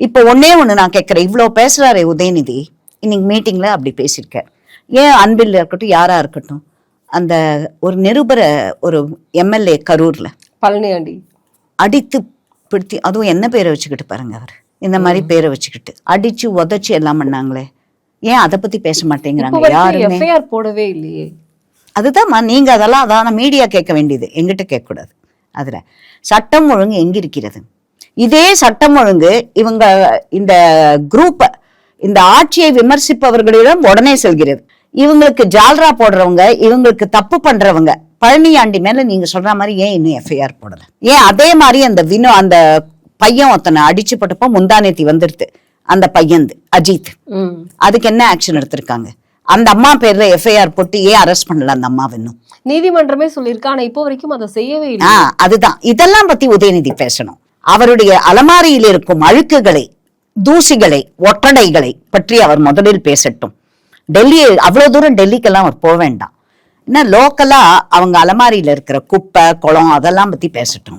இப்போ ஒன்னே ஒண்ணு நான் கேட்கிறேன், இவ்வளவு பேசுறாரு உதயநிதி, இன்னைக்கு மீட்டிங்ல அப்படி பேசியிருக்காரு. ஏன் அன்பில் இருக்கட்டும் யாரா இருக்கட்டும், அந்த ஒரு நிருபர ஒரு எம்எல்ஏ கரூர்ல பழனியாண்டி அடித்து பிடித்தி, அதுவும் என்ன பேரை வச்சுக்கிட்டு பாருங்க, அவர் இந்த மாதிரி பேரை வச்சுக்கிட்டு அடிச்சு உதச்சு எல்லாம் பண்ணாங்களே, ஏன் அதை பத்தி பேச மாட்டேங்கிறாங்க யாருமே? எஃப்ஐஆர் போடவே இல்லையே. அதுதான்மா, நீங்க அதெல்லாம் அதான மீடியா கேட்க வேண்டியது, எங்கிட்ட கேட்கக்கூடாது. அதுல சட்டம் ஒழுங்கு எங்க இருக்கிறது? இதே சட்டம் ஒழுங்கு இவங்க இந்த குரூப், இந்த ஆட்சியை விமர்சிப்பவர்களிடம் உடனே செல்கிறது. இவங்களுக்கு ஜால்ரா போடுறவங்க, இவங்களுக்கு தப்பு பண்றவங்க, பழனியாண்டி மேல நீங்க சொல்ற மாதிரி ஏன் இன்னும் எஃப்ஐஆர் போடல? ஏன் அதே மாதிரி அந்த பையன் ஒருத்தனை அடிச்சு போட்டப்போ முந்தானேத்தி வந்துடுது, அந்த பையன் அஜித், அதுக்கு என்ன ஆக்ஷன் எடுத்திருக்காங்க? அந்த அம்மா பேர்ல எஃப்ஐஆர் போட்டு ஏன் அரெஸ்ட் பண்ணல அந்த அம்மா? இன்னும் நீதிமன்றமே சொல்லியிருக்கா, ஆனா இப்போ வரைக்கும் அதை செய்யவே இல்லை. அதுதான், இதெல்லாம் பத்தி உதயநிதி பேசணும். அவருடைய அலமாரியில் இருக்கும் அழுக்குகளை, தூசிகளை, ஒட்டடைகளை பற்றி அவர் முதலில் பேசட்டும். டெல்லி, அவ்வளவு தூரம் டெல்லிக்கெல்லாம் அவர் போக வேண்டாம். ஏன்னா லோக்கலா அவங்க அலமாரியில இருக்கிற குப்பை குளம் அதெல்லாம் பத்தி பேசட்டும்.